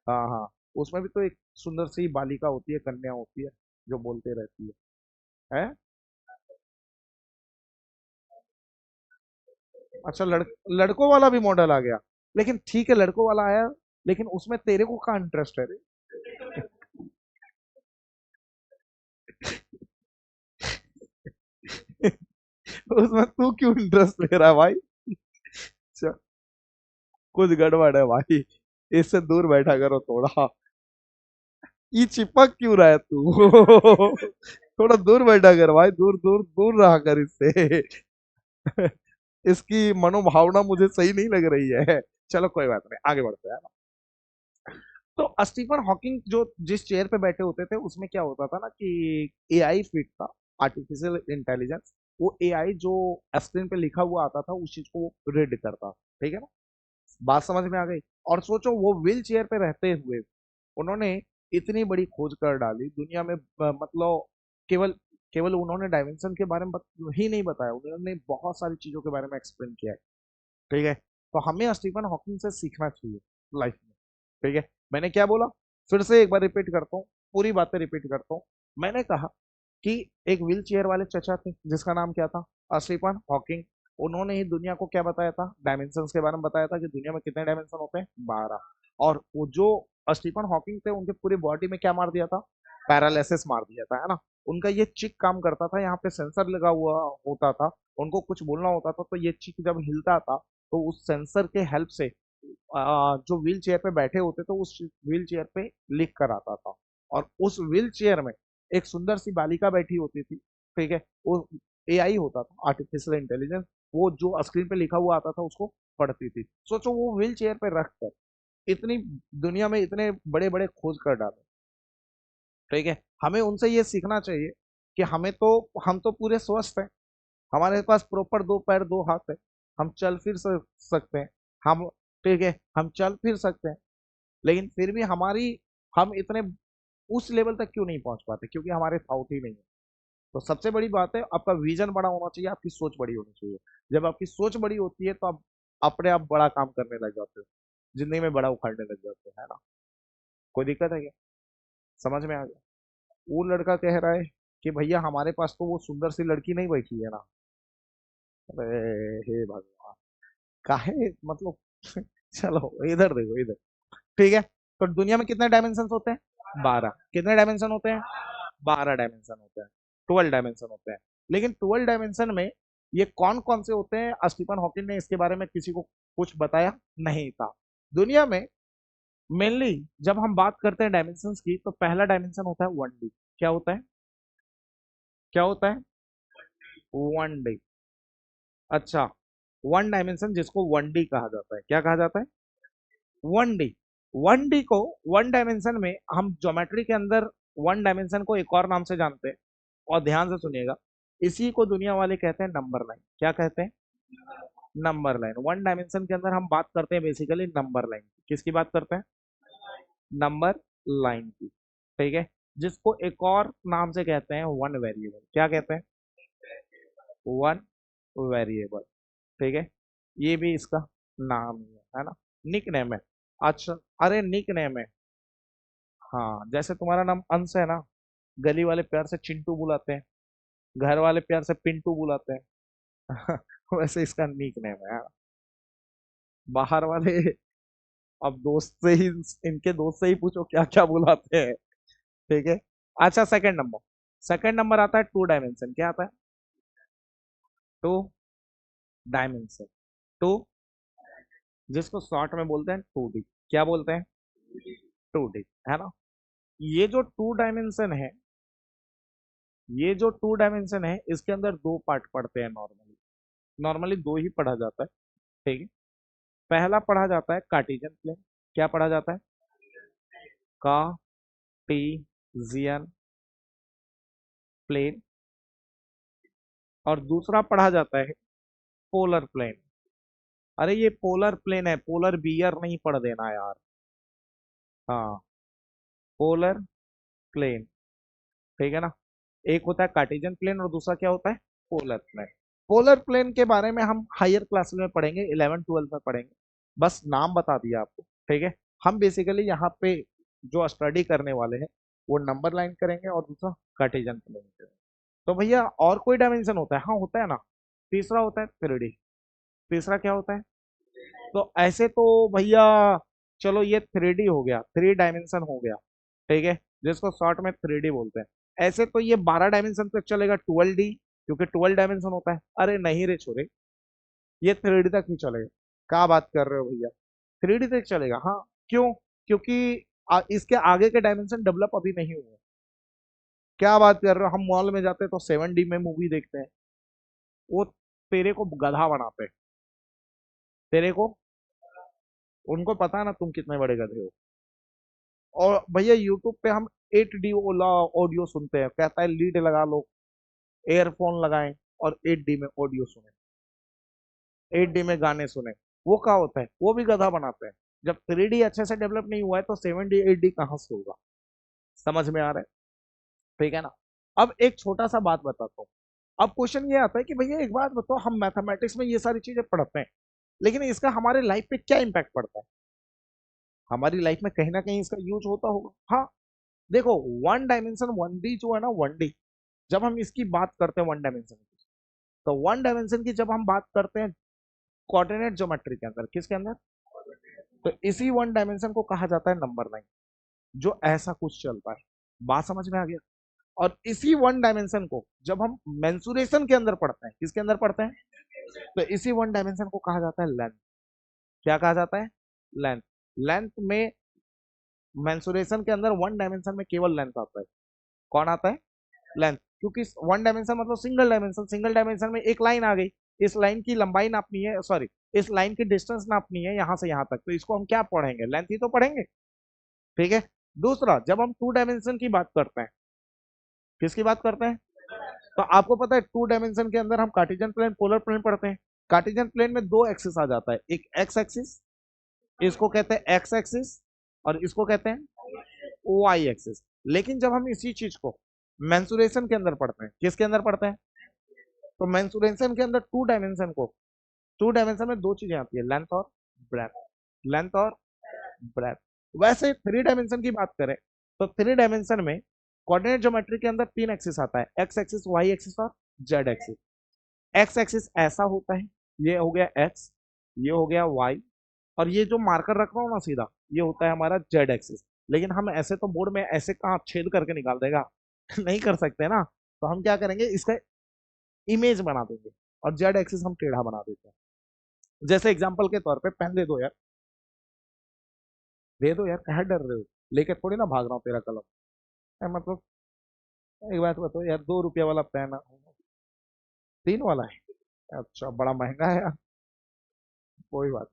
हाँ हाँ, उसमें भी तो एक सुंदर सी बालिका होती है, कन्या होती है, जो बोलते रहती है। अच्छा, लड़कों वाला भी मॉडल आ गया, लेकिन ठीक है लड़कों वाला आया, लेकिन उसमें तेरे को कहाँ इंटरेस्ट है रे? उसमें तू क्यों इंटरेस्ट ले रहा है भाई? अच्छा, कुछ गड़बड़ है भाई, इससे दूर बैठा करो थोड़ा, ये चिपक क्यों रहा है तू? थोड़ा दूर बैठा कर भाई, दूर दूर दूर रहा कर इससे। इसकी मनोभावना मुझे सही नहीं लग रही है। चलो कोई बात नहीं, आगे बढ़ते हैं। तो स्टीफन हॉकिंग जो जिस चेयर पे बैठे होते थे, उसमें क्या होता था ना कि एआई फिट था, आर्टिफिशियल इंटेलिजेंस। वो एआई जो स्क्रीन पे लिखा हुआ आता था उस चीज को रीड करता, ठीक है ना, बात समझ में आ गई। और सोचो वो व्हील चेयर पे रहते हुए उन्होंने इतनी बड़ी खोज कर डाली दुनिया में, मतलब केवल केवल उन्होंने डायमेंशन के बारे में ही नहीं बताया, उन्होंने बहुत सारी चीजों के बारे में एक्सप्लेन किया है, ठीक है। तो हमें स्टीफन हॉकिंग से सीखना चाहिए लाइफ में, ठीक है। मैंने क्या बोला, फिर से एक बार रिपीट करता हूँ, पूरी बातें रिपीट करता हूँ। मैंने कहा कि एक व्हील चेयर वाले चचा थे जिसका नाम क्या था, स्टीफन हॉकिंग। उन्होंने ही दुनिया को क्या बताया था, डायमेंशंस के बारे में बताया था कि दुनिया में कितने डायमेंशन होते हैं, 12। और वो जो स्टीफन हॉकिंग थे उनके पूरी बॉडी में क्या मार दिया था, पैरालिसिस मार दिया था, है ना। उनका ये चिक काम करता था, यहाँ पे सेंसर लगा हुआ होता था, उनको कुछ बोलना होता था तो ये चिक जब हिलता था, तो उस सेंसर के हेल्प से जो व्हील चेयर पे बैठे होते थे उस व्हील चेयर पे लिख कर आता था। और उस व्हील चेयर में एक सुंदर सी बालिका बैठी होती थी, ठीक है। वो एआई होता था, आर्टिफिशियल इंटेलिजेंस, वो जो स्क्रीन पे लिखा हुआ आता था उसको पढ़ती थी। सोचो वो व्हील चेयर पे रख कर इतनी दुनिया में इतने बड़े बड़े खोज कर डाले, ठीक है। हमें उनसे ये सीखना चाहिए कि हम तो पूरे स्वस्थ हैं, हमारे पास प्रॉपर 2 पैर 2 हाथ है, हम चल फिर सकते हैं, हम ठीक है, हम चल फिर सकते हैं, लेकिन फिर भी हम इतने उस लेवल तक क्यों नहीं पहुंच पाते? क्योंकि हमारे थाउट ही नहीं है। तो सबसे बड़ी बात है, आपका विजन बड़ा होना चाहिए, आपकी सोच बड़ी होनी चाहिए। जब आपकी सोच बड़ी होती है तो आप अपने आप बड़ा काम करने लग जाते हो, जिंदगी में बड़ा उखाड़ने लग जाते हो, है ना? कोई दिक्कत है क्या? समझ में आ गया? वो लड़का कह रहा है कि भैया हमारे पास तो वो सुंदर सी लड़की नहीं बैठी है ना। अरे हे भगवान, काहे मतलब चलो इधर देखो इधर। ठीक है, तो दुनिया में कितने डायमेंशन होते हैं? 12। कितने डायमेंशन होते हैं? 12 डायमेंशन होते हैं। 12 डायमेंशन होते हैं। लेकिन 12 डायमेंशन में ये कौन कौन से होते हैं, स्टीफन हॉकिंग ने इसके बारे में किसी को कुछ बताया नहीं था। दुनिया में मेनली जब हम बात करते हैं डायमेंशंस की, तो पहला डायमेंशन होता है 1D। क्या होता है? क्या होता है? 1D। अच्छा, 1 डायमेंशन जिसको 1D कहा जाता है, क्या कहा जाता है? 1D। 1D को 1 डायमेंशन में हम ज्योमेट्री के अंदर 1 डायमेंशन को एक और नाम से जानते हैं, और ध्यान से सुनिएगा। इसी को दुनिया वाले कहते हैं नंबर लाइन। क्या कहते हैं? Number line. 1 डायमेंशन के अंदर हम बात करते हैं बेसिकली नंबर लाइन की। किसकी बात करते हैं? नंबर लाइन की। ठीक है, जिसको एक और नाम से कहते हैं 1 वेरिएबल। क्या कहते हैं? 1 वेरिएबल। ठीक है, ये भी इसका नाम ही है ना? निक नेम है। अच्छा, अरे निक नेम है। हाँ, जैसे तुम्हारा नाम अंश है ना, गली वाले प्यार से चिंटू बुलाते हैं, घर वाले प्यार से पिंटू बुलाते हैं वैसे इसका निक नेम है। बाहर वाले अब दोस्त से ही, इनके दोस्त से ही पूछो क्या क्या बुलाते हैं। ठीक है। अच्छा, सेकंड नंबर। सेकंड नंबर आता है 2 डायमेंशन। क्या आता है? 2 डायमेंशन। टू, जिसको शॉर्ट में बोलते हैं 2D। क्या बोलते हैं? 2D, है ना? ये जो 2 डायमेंशन है, ये जो 2 डायमेंशन है, इसके अंदर दो पार्ट पढ़ते हैं नॉर्मली। नॉर्मली दो ही पढ़ा जाता है। ठीक है, पहला पढ़ा जाता है कार्टेशियन प्लेन। क्या पढ़ा जाता है? Cartesian plane. और दूसरा पढ़ा जाता है पोलर प्लेन। अरे ये पोलर प्लेन है, पोलर बियर नहीं पढ़ देना यार। हाँ, पोलर प्लेन। ठीक है ना? एक होता है कार्टेशियन प्लेन और दूसरा क्या होता है? Polar plane. पोलर प्लेन के बारे में हम हायर क्लास में पढ़ेंगे, 11 12 में पढ़ेंगे। बस नाम बता दिया आपको। ठीक है, हम बेसिकली यहाँ पे जो स्टडी करने वाले हैं, वो नंबर लाइन करेंगे और दूसरा कार्टेशियन प्लेन करेंगे। तो भैया और कोई डायमेंशन होता है? हाँ होता है ना। तीसरा होता है 3D। तीसरा क्या होता है? तो ऐसे तो भैया, चलो ये 3D हो गया, 3 डायमेंशन हो गया। ठीक है, जिसको शॉर्ट में 3D बोलते हैं। ऐसे तो ये 12 डायमेंशन तक चलेगा, 12D, क्योंकि 12 डायमेंशन होता है। अरे नहीं रे छोरे, ये 3D तक ही चलेगा। क्या बात कर रहे हो भैया? 3D तक चलेगा, हाँ। क्यों? क्योंकि इसके आगे के डायमेंशन डेवलप अभी नहीं हुए। क्या बात कर रहे हो? हम मॉल में जाते हैं तो 7D में मूवी देखते हैं, वो तेरे को गधा बनाते हैं। तेरे को, उनको पता है ना तुम कितने बड़े गधे हो। और भैया यूट्यूब पे हम 8D ओला ऑडियो सुनते हैं, कहता है लीड लगा लो, एयरफोन लगाएं और 8D में ऑडियो सुने, 8D में गाने सुने। वो क्या होता है? वो भी गधा बनाते हैं। जब 3D अच्छे से डेवलप नहीं हुआ है तो 7D 8D कहाँ से होगा? समझ में आ रहा है? ठीक है ना? अब एक छोटा सा बात बताता हूँ। अब क्वेश्चन ये आता है कि भैया एक बात बताओ, हम मैथमेटिक्स में ये सारी चीजें पढ़ते हैं, लेकिन इसका हमारे लाइफ पे क्या इम्पैक्ट पड़ता है? हमारी लाइफ में कहीं ना कहीं इसका यूज होता होगा। हाँ, देखो, 1 डायमेंशन 1D जो है ना, 1D, जब हम इसकी बात करते हैं 1 डायमेंशन की, तो 1 डायमेंशन की जब हम बात करते हैं कोऑर्डिनेट ज्योमेट्री के अंदर, किसके अंदर? तो इसी 1 डायमेंशन को कहा जाता है नंबर लाइन, जो ऐसा कुछ चलता है। बात समझ में आ गया? और इसी 1 डायमेंशन को जब हम मेंसुरेशन के अंदर पढ़ते हैं, किसके अंदर पढ़ते हैं? तो इसी 1 डायमेंशन को कहा जाता है लेंथ। क्या कहा जाता है? लेंथ। लेंथ में, मेंसुरेशन के अंदर 1 डायमेंशन में केवल लेंथ आता है। कौन आता है? लेंथ। क्योंकि 1 डायमेंशन मतलब सिंगल डायमेंशन, सिंगल डायमेंशन में एक लाइन आ गई, इस लाइन की लंबाई नापनी है, सॉरी, इस लाइन की डिस्टेंस नापनी है यहाँ से यहाँ तक, तो इसको हम क्या पढ़ेंगे? लेंथ ही तो पढ़ेंगे। ठीक है। दूसरा, जब हम 2 डायमेंशन की बात करते हैं, किसकी बात करते हैं? तो आपको पता है 2 डायमेंशन के अंदर हम कार्टेशियन प्लेन, पोलर प्लेन पढ़ते हैं। कार्टेशियन प्लेन में दो एक्सिस आ जाता है, एक एक्स एक्सिस इसको कहते हैं एक्स एक्सिस और इसको कहते हैं वाई एक्सिस। लेकिन जब हम इसी चीज को मेंसुरेशन के अंदर पढ़ते हैं, किसके अंदर पढ़ते हैं, तो मेंसुरेशन के अंदर टू डायमेंशन में दो चीजें आती है, लेंथ और ब्रेथ। लेंथ और ब्रेथ। वैसे थ्री डायमेंशन की बात करें तो थ्री डायमेंशन में कोऑर्डिनेट ज्योमेट्री के अंदर तीन एक्सिस आता है, एक्स एक्सिस, वाई एक्सिस और जेड एक्सिस। एक्स एक्सिस ऐसा होता है, ये हो गया एक्स, ये हो गया वाई, और ये जो मार्कर रख रहा हूँ ना सीधा, ये होता है हमारा जेड एक्सिस। लेकिन हम ऐसे तो बोर्ड में ऐसे कहाँ छेद करके निकाल देगा नहीं कर सकते ना। तो हम क्या करेंगे, इसका इमेज बना देंगे और जेड एक्सिस हम टेढ़ा बना देते हैं। जैसे एग्जांपल के तौर पे पेन दे दो यार, दे दो यार, कहाँ डर रहे हो, लेके थोड़ी ना भाग रहा हूँ तेरा कलम। मतलब एक बात बताओ यार, 2 रुपया वाला पेन है, 3 वाला है, अच्छा बड़ा महंगा है यार। कोई बात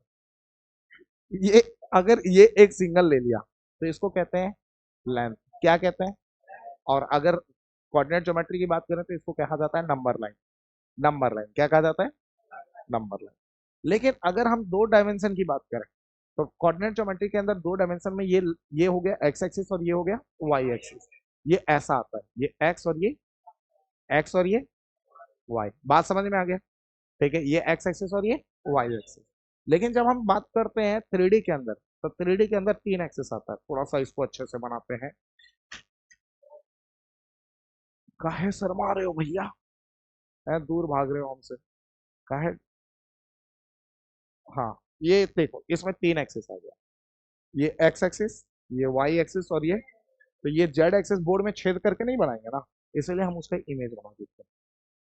नहीं। ये अगर ये एक सिंगल ले लिया तो इसको कहते हैं लेंथ, क्या कहते हैं। और अगर कोऑर्डिनेट ज्योमेट्री की बात करें तो इसको कहा जाता है नंबर लाइन। नंबर लाइन क्या कहा जाता है, नंबर लाइन। लेकिन अगर हम दो डायमेंशन की बात करें तो कोऑर्डिनेट ज्योमेट्री के अंदर दो डायमेंशन में ये हो गया एक्स एक्सिस और ये हो गया वाई एक्सिस। ये ऐसा आता है, ये एक्स और ये वाई। बात समझ में आ गया, ठीक है, ये एक्स एक्सिस और ये वाई एक्सिस। लेकिन जब हम बात करते हैं थ्री डी के अंदर, तो थ्री डी के अंदर तीन एक्सिस आता है। थोड़ा सा इसको अच्छे से बनाते हैं। काहे शर्मा रहे हो भैया, दूर भाग रहे हो हमसे, काहे। हाँ, ये देखो इसमें तीन एक्सिस आ गया, ये एक्स एक्सिस, ये वाई एक्सिस और ये, तो ये जेड एक्सिस बोर्ड में छेद करके नहीं बनाएंगे ना, इसलिए हम उसका इमेज बना देते हैं।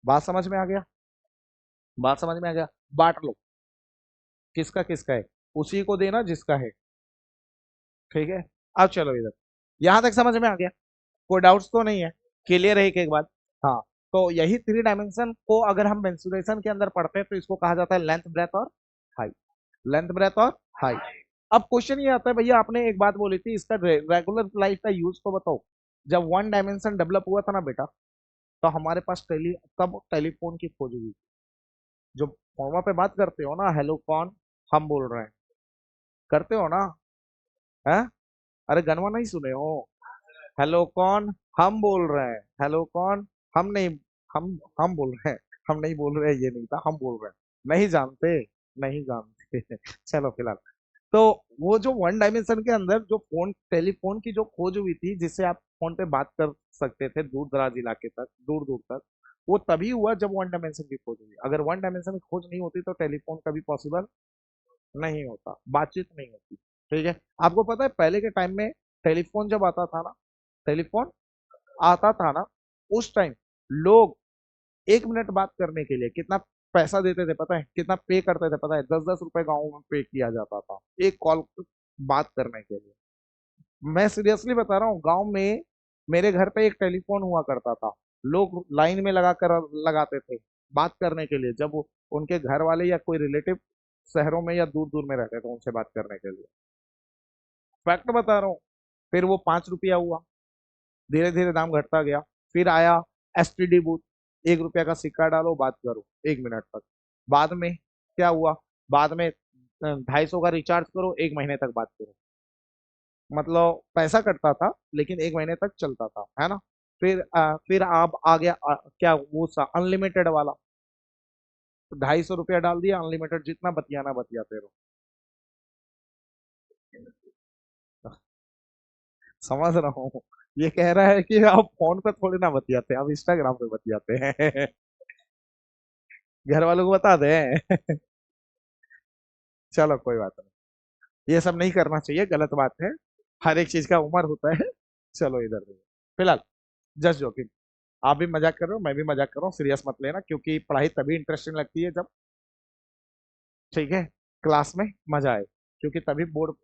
बात समझ में आ गया, बात समझ में आ गया। बांट लो, किसका किसका है, उसी को देना जिसका है, ठीक है। अब चलो इधर, यहां तक समझ में आ गया, कोई डाउट्स तो नहीं है, क्लियर है एक बात। हाँ, तो यही थ्री डायमेंशन को अगर हम मेंसुरेशन के अंदर पढ़ते हैं तो इसको कहा जाता है लेंथ ब्रेथ और हाइट। लेंथ ब्रेथ और हाइट। अब क्वेश्चन ये आता है, भैया आपने एक बात बोली थी, इसका रेगुलर लाइफ का यूज तो बताओ। जब वन डायमेंशन डेवलप हुआ था ना बेटा, तो हमारे पास तब टेलीफोन की खोज हुई। जो फोन पे बात करते हो ना, हेलो कौन, हम बोल रहे हैं, करते हो ना, है। अरे गनवा नहीं सुने हो, हेलो कौन, हम बोल रहे हैं, हेलो कौन, हम नहीं, हम बोल रहे हैं, हम नहीं बोल रहे हैं, ये नहीं था, हम बोल रहे हैं, नहीं जानते, नहीं जानते चलो फिलहाल, तो वो जो वन डायमेंशन के अंदर जो टेलीफोन की जो खोज हुई थी, जिससे आप फोन पे बात कर सकते थे दूर दराज इलाके तक, दूर दूर तक, वो तभी हुआ जब वन डायमेंशन की खोज हुई। अगर वन डायमेंशन की खोज नहीं होती तो टेलीफोन कभी पॉसिबल नहीं होता, बातचीत नहीं होती, ठीक है। आपको पता है पहले के टाइम में टेलीफोन जब आता था ना, टेलीफोन आता था ना, उस टाइम लोग 1 मिनट बात करने के लिए कितना पैसा देते थे पता है, कितना पे करते थे पता है, 10-10 रुपए गाँव में पे किया जाता था एक कॉल बात करने के लिए। मैं सीरियसली बता रहा हूँ, गांव में मेरे घर पे एक टेलीफोन हुआ करता था, लोग लाइन में लगा कर लगाते थे बात करने के लिए, जब उनके घर वाले या कोई रिलेटिव शहरों में या दूर दूर में रहते थे, उनसे बात करने के लिए। फैक्ट बता रहा हूँ। फिर वो 5 रुपया हुआ, धीरे धीरे दाम घटता गया। फिर आया एसटीडी बूथ, 1 रुपया का सिक्का डालो बात करो 1 मिनट तक। बाद में क्या हुआ, बाद में 250 का रिचार्ज करो 1 महीने तक बात करो। मतलब पैसा कटता था लेकिन 1 महीने तक चलता था, है ना। फिर आप आ गया क्या वो सा अनलिमिटेड वाला, 250 रुपया डाल दिया, अनलिमिटेड जितना बतियाना बतियाते रहो। समझ रहा हूँ, ये कह रहा है कि आप फोन पे थोड़ी ना बतियाते, आप इंस्टाग्राम पे बतियाते हैं घर वालों को बता दें चलो कोई बात नहीं, ये सब नहीं करना चाहिए, गलत बात है, हर एक चीज का उम्र होता है। चलो इधर देखो। फिलहाल जस्ट जोकिंग, आप भी मजाक कर रहे हो, मैं भी मजाक कर रहा हूँ, सीरियस मत लेना, क्योंकि पढ़ाई तभी इंटरेस्टिंग लगती है जब, ठीक है, क्लास में मजा आए, क्योंकि तभी बोर्ड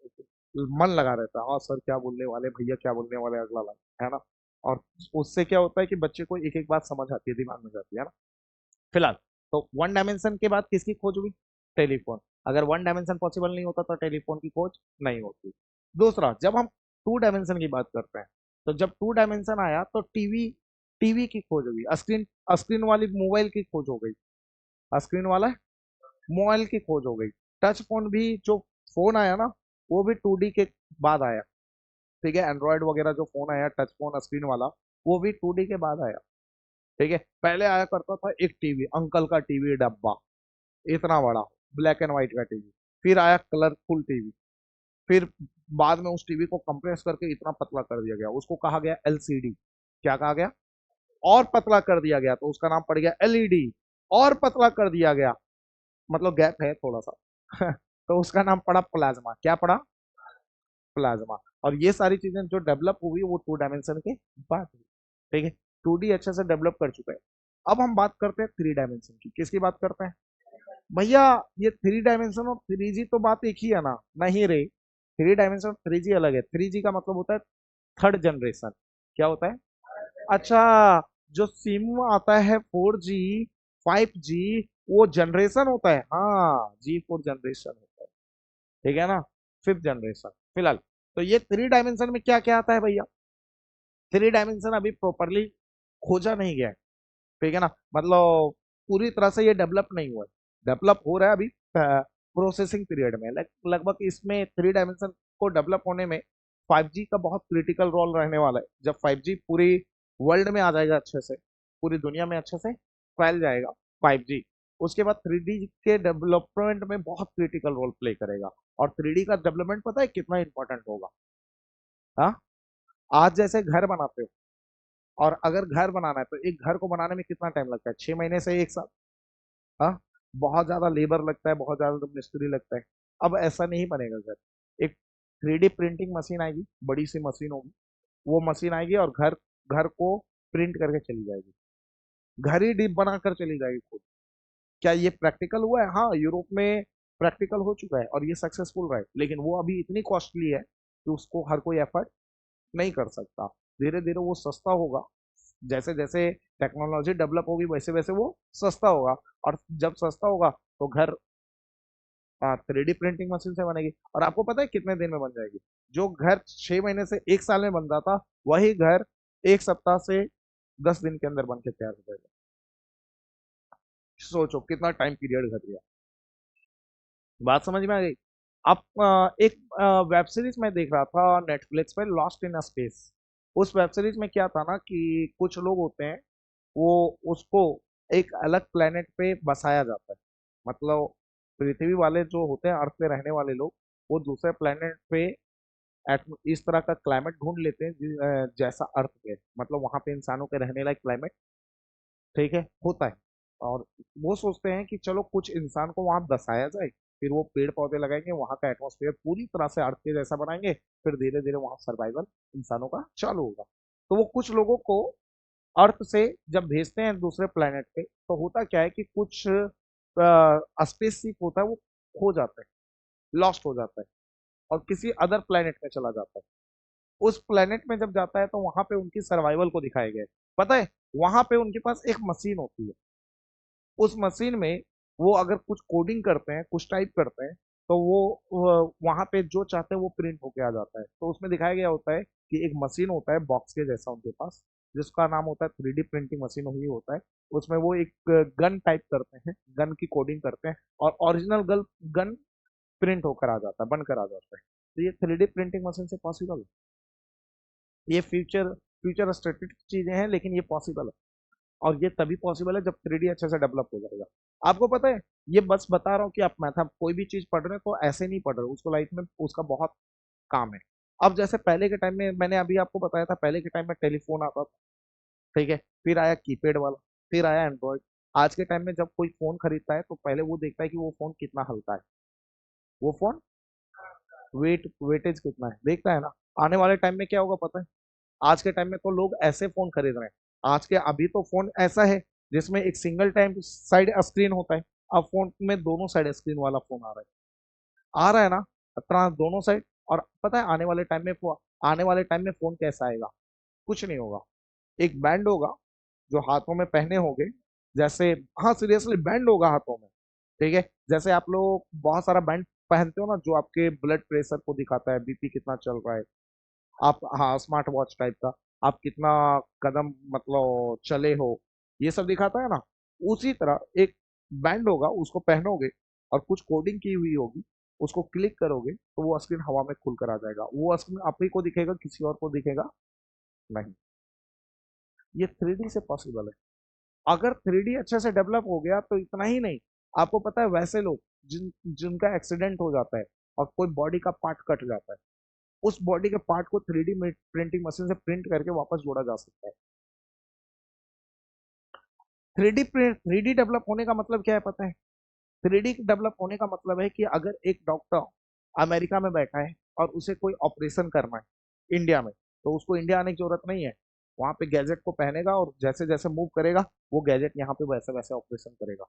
मन लगा रहता है, हाँ सर क्या बोलने वाले, भैया क्या बोलने वाले, अगला लाइन, है ना। और उससे क्या होता है कि बच्चे को एक एक बात समझ आती है, दिमाग में जाती है ना। फिलहाल तो वन डायमेंशन के बाद किसकी खोज हुई, टेलीफोन। अगर वन डायमेंशन पॉसिबल नहीं होता तो टेलीफोन की खोज नहीं होती। दूसरा, जब हम टू डायमेंशन की बात करते हैं, तो जब टू डायमेंशन आया तो टीवी, टीवी की खोज हुई, स्क्रीन, स्क्रीन वाली मोबाइल की खोज हो गई, स्क्रीन वाला मोबाइल की खोज हो गई। टच फोन भी जो फोन आया ना, वो भी 2D के बाद आया। ठीक है, एंड्रॉयड वगैरह जो फोन आया टच फोन स्क्रीन वाला, वो भी 2D के बाद आया। ठीक है, पहले आया करता था एक टीवी, अंकल का टीवी डब्बा, इतना बड़ा, ब्लैक एंड व्हाइट का टीवी। फिर आया कलरफुल टीवी। फिर बाद में उस टीवी को कंप्रेस करके इतना पतला कर दिया गया, उसको कहा गया एलसीडी। क्या कहा गया? और पतला कर दिया गया, तो उसका नाम पड़ गया एलईडी। और पतला कर दिया गया, मतलब गैप है थोड़ा सा तो उसका नाम पड़ा प्लाज्मा। क्या पड़ा? प्लाज्मा। और ये सारी चीजें जो डेवलप हुई वो 2 डायमेंशन के बाद हुई। ठीक है, 2D अच्छे से डेवलप कर चुका है। अब हम बात करते हैं 3 डायमेंशन की। किसकी बात करते हैं भैया? ये 3 डायमेंशन और 3G तो बात एक ही है ना? नहीं रे, 3 डायमेंशन 3G अलग है। 3G का मतलब होता है थर्ड जनरेशन। क्या होता है? अच्छा, जो सिम आता है 4G 5G, वो जनरेशन होता है। हाँ, G4 जनरेशन होता है। ठीक है ना? 5th जनरेशन फिलहाल। तो ये 3 डायमेंशन में क्या क्या आता है भैया? 3 डायमेंशन अभी प्रॉपरली खोजा नहीं गया है। ठीक है ना? मतलब पूरी तरह से ये डेवलप नहीं हुआ है, डेवलप हो रहा है अभी प्रोसेसिंग पीरियड में। लगभग इसमें 3 डायमेंशन को डेवलप होने में 5G का बहुत क्रिटिकल रोल रहने वाला है। जब 5G पूरी वर्ल्ड में आ जाएगा, अच्छे से पूरी दुनिया में अच्छे से फैल जाएगा 5G, उसके बाद 3D के डेवलपमेंट में बहुत क्रिटिकल रोल प्ले करेगा। और 3D का डेवलपमेंट पता है कितना इंपॉर्टेंट होगा? हाँ, आज जैसे घर बनाते हो, और अगर घर बनाना है तो एक घर को बनाने में कितना टाइम लगता है? 6 महीने से 1 साल। हाँ, बहुत ज्यादा लेबर लगता है, बहुत ज्यादा मिस्त्री लगता है। अब ऐसा नहीं बनेगा घर। एक 3D प्रिंटिंग मशीन आएगी, बड़ी सी मशीन होगी, वो मशीन आएगी और घर घर को प्रिंट करके चली जाएगी। घर ही डिप बनाकर चली जाएगी खुद। क्या ये प्रैक्टिकल हुआ है? हाँ, यूरोप में प्रैक्टिकल हो चुका है और ये सक्सेसफुल रहा है, लेकिन वो अभी इतनी कॉस्टली है कि उसको हर कोई एफर्ट नहीं कर सकता। धीरे धीरे वो सस्ता होगा, जैसे जैसे टेक्नोलॉजी डेवलप होगी वैसे वैसे वो सस्ता होगा। और जब सस्ता होगा तो घर 3D प्रिंटिंग मशीन से बनेगी। और आपको पता है कितने दिन में बन जाएगी? जो घर 6 महीने से 1 साल में बनता था, वही घर 1 सप्ताह से 10 दिन के अंदर बन के तैयार हो जाएगा। सोचो कितना टाइम पीरियड घट गया। बात समझ में आ गई? अब एक वेब सीरीज में देख रहा था नेटफ्लिक्स पे, लॉस्ट इन स्पेस। उस वेब सीरीज में क्या था ना कि कुछ लोग होते हैं, वो उसको एक अलग प्लेनेट पे बसाया जाता है। मतलब पृथ्वी वाले जो होते हैं, अर्थ पे रहने वाले लोग, वो दूसरे प्लेनेट पे इस तरह का क्लाइमेट ढूंढ लेते हैं जैसा अर्थ पे, मतलब वहां पे इंसानों के रहने लायक क्लाइमेट, ठीक है, होता है। और वो सोचते हैं कि चलो कुछ इंसान को वहां बसाया जाए, फिर वो पेड़ पौधे लगाएंगे, वहां का एटमॉस्फेयर पूरी तरह से अर्थ के जैसा बनाएंगे, फिर धीरे धीरे वहां सर्वाइवल इंसानों का चालू होगा। तो वो कुछ लोगों को अर्थ से जब भेजते हैं दूसरे प्लेनेट पे, तो होता क्या है कि कुछ स्पेस शिप होता है, वो खो जाता है, लॉस्ट हो जाता है, और किसी अदर प्लेनेट में चला जाता है। उस प्लेनेट में जब जाता है तो वहां पे उनकी सर्वाइवल को दिखाया गया है। पता है, वहां पे उनके पास एक मशीन होती है। उस मशीन में वो अगर कुछ कोडिंग करते हैं, कुछ टाइप करते हैं, तो वो वहां पे जो चाहते हैं वो प्रिंट होके आ जाता है। तो उसमें दिखाया गया होता है कि एक मशीन होता है बॉक्स के जैसा उनके पास, जिसका नाम होता है 3D प्रिंटिंग मशीन ही होता है। उसमें वो एक गन टाइप करते हैं, गन की कोडिंग करते हैं, और ओरिजिनल गन गन प्रिंट होकर आ जाता है, बनकर आ जाता है। तो ये 3D प्रिंटिंग मशीन से पॉसिबल है। ये फ्यूचर स्टेटिक चीजें हैं, लेकिन ये पॉसिबल है। और ये तभी पॉसिबल है जब 3D अच्छे से डेवलप हो जाएगा। आपको पता है, ये बस बता रहा हूँ कि आप मैथ कोई भी चीज पढ़ रहे हैं तो ऐसे नहीं पढ़ रहे हो, उसको लाइफ में उसका बहुत काम है। अब जैसे पहले के टाइम में, मैंने अभी आपको बताया था, पहले के टाइम में टेलीफोन आता था, ठीक है, फिर आया कीपैड वाला, फिर आया एंड्रॉइड। आज के टाइम में जब कोई फोन खरीदता है तो पहले वो देखता है कि वो फोन कितना हल्का है, वो फोन वेटेज कितना है, देखता है ना। आने वाले टाइम में क्या होगा पता है? आज के टाइम में तो लोग ऐसे फोन खरीद रहे हैं। आज के अभी तो फोन ऐसा है जिसमें एक सिंगल टाइम साइड स्क्रीन होता है। अब फोन में दोनों साइड स्क्रीन वाला फोन आ रहा है ना, ट्रांस दोनों साइड। और पता है आने वाले टाइम में फोन कैसा आएगा? कुछ नहीं होगा, एक बैंड होगा जो हाथों में पहने होंगे, जैसे, हाँ सीरियसली बैंड होगा हाथों में। ठीक है, जैसे आप लोग बहुत सारा बैंड पहनते हो ना, जो आपके ब्लड प्रेशर को दिखाता है, बीपी कितना चल रहा है। आप, हाँ, स्मार्ट वॉच टाइप का, आप कितना कदम मतलब चले हो, ये सब दिखाता है ना। उसी तरह एक बैंड होगा, उसको पहनोगे और कुछ कोडिंग की हुई होगी, उसको क्लिक करोगे तो वो स्क्रीन हवा में खुलकर आ जाएगा, वो स्क्रीन आप ही को दिखेगा, किसी और को दिखेगा नहीं। ये 3D से पॉसिबल है। अगर 3D अच्छे से डेवलप हो गया तो इतना ही नहीं, आपको पता है वैसे लोग जिनका एक्सीडेंट हो जाता है और कोई बॉडी का पार्ट कट जाता है, उस बॉडी के पार्ट को 3D में प्रिंटिंग मशीन से प्रिंट करके वापस जोड़ा जा सकता है। 3D डेवलप होने का मतलब क्या है पता है? 3D डेवलप होने का मतलब है कि अगर एक डॉक्टर अमेरिका में बैठा है और उसे कोई ऑपरेशन करना है इंडिया में, तो उसको इंडिया आने की जरूरत नहीं है। वहां पे गैजेट को पहनेगा और जैसे जैसे मूव करेगा, वो गैजेट यहाँ पे वैसे वैसे ऑपरेशन करेगा।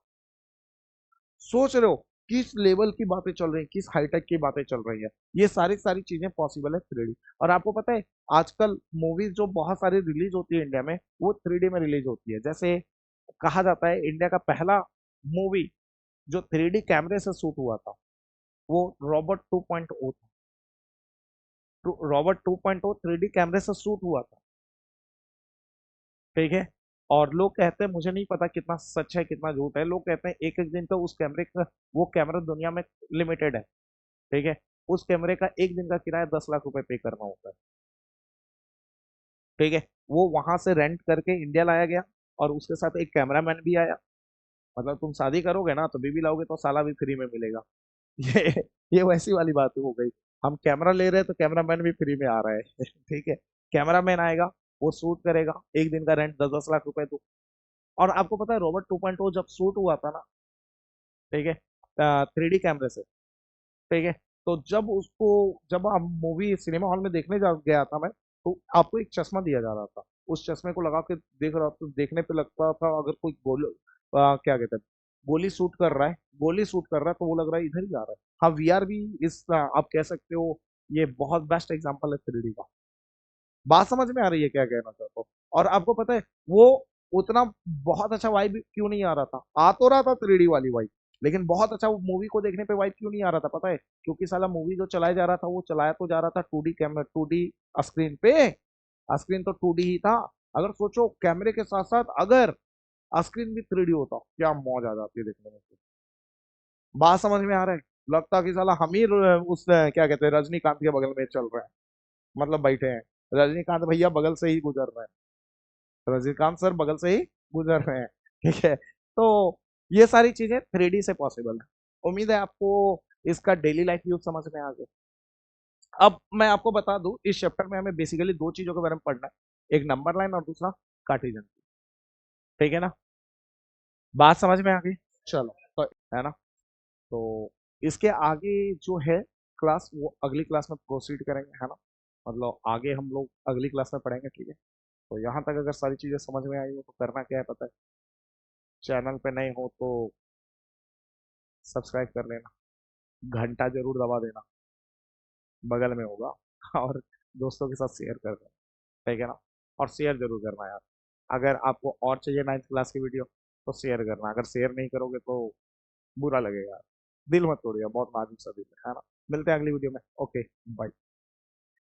सोच रहे हो किस लेवल की बातें चल रही है, किस हाईटेक की बातें चल रही है। ये सारी सारी चीजें पॉसिबल है 3D। और आपको पता है आजकल मूवीज जो बहुत सारी रिलीज होती है इंडिया में, वो 3D में रिलीज होती है। जैसे कहा जाता है इंडिया का पहला मूवी जो 3D कैमरे से शूट हुआ था, वो रॉबर्ट 2.0 था। रॉबर्ट 2.0 3D कैमरे से शूट हुआ था, ठीक है। और लोग कहते हैं, मुझे नहीं पता कितना सच है कितना झूठ है, लोग कहते हैं एक एक दिन तो उस कैमरे का, वो कैमरा दुनिया में लिमिटेड है, ठीक है। उस कैमरे का एक दिन का किराया 10 लाख रुपए पे करना होता है, ठीक है। वो वहां से रेंट करके इंडिया लाया गया और उसके साथ एक कैमरामैन भी आया। मतलब तुम शादी करोगे ना तो बीवी लाओगे तो साला भी फ्री में मिलेगा। ये ये वैसी वाली बात हो गई। हम कैमरा ले रहे हैं तो कैमरामैन भी फ्री में आ रहा है ठीक है। कैमरामैन आएगा, वो शूट करेगा, एक दिन का रेंट 10-10 लाख रुपए दो। और आपको पता है रॉबर्ट 2.0 जब शूट हुआ था ना, ठीक है, 3D कैमरे से, ठीक है। तो जब हम मूवी सिनेमा हॉल में देखने जा गया था मैं, तो आपको एक चश्मा दिया जा रहा था। उस चश्मे को लगा के देख रहा तो देखने पे लगता था अगर कोई क्या कहते हैं, गोली शूट कर रहा है तो वो लग रहा है इधर ही आ रहा है। हाँ, वीआर भी इस आप कह सकते हो, ये बहुत बेस्ट एग्जांपल है 3D का। बात समझ में आ रही है क्या कहना चाहता हूँ? और आपको पता है वो उतना बहुत अच्छा वाइब क्यों नहीं आ रहा था? आ तो रहा था 3D वाली वाइब, लेकिन बहुत अच्छा मूवी को देखने पे वाइब क्यों नहीं आ रहा था पता है? क्योंकि साला मूवी जो चलाया जा रहा था वो चलाया तो जा रहा था 2D कैमरा, 2D स्क्रीन पे। स्क्रीन तो 2D ही था। अगर सोचो कैमरे के साथ साथ अगर स्क्रीन भी 3D होता, क्या मौज आ जाती है देखने में। बात समझ में आ रहा है? लगता कि साला हम ही उस क्या कहते हैं रजनीकांत के बगल में चल रहे हैं, मतलब बैठे हैं, रजनीकांत भैया बगल से ही गुजर रहे हैं, रजनीकांत सर बगल से ही गुजर रहे हैं, ठीक है। तो ये सारी चीजें 3D से पॉसिबल है। उम्मीद है आपको इसका डेली लाइफ यूज समझ में आ गया। अब मैं आपको बता दूं, इस चैप्टर में हमें बेसिकली दो चीजों के बारे में पढ़ना है, एक नंबर लाइन और दूसरा कार्टेशियन, ठीक है ना? बात समझ में आ गई? चलो तो, है ना? तो इसके आगे जो है क्लास, वो अगली क्लास में प्रोसीड करेंगे, है ना? मतलब आगे हम लोग अगली क्लास में पढ़ेंगे, ठीक है। तो यहाँ तक अगर सारी चीज़ें समझ में आई हो तो करना क्या है पता है? चैनल पे नए हो तो सब्सक्राइब कर लेना, घंटा जरूर दबा देना, बगल में होगा और दोस्तों के साथ शेयर कर देना, ठीक है ना? और शेयर जरूर करना यार। अगर आपको और चाहिए 9th क्लास की वीडियो तो शेयर करना, अगर शेयर नहीं करोगे तो बुरा लगेगा। दिल मत तोड़िए, बहुत नाजुक सा दिल है ना? मिलते हैं अगली वीडियो में। Okay, bye.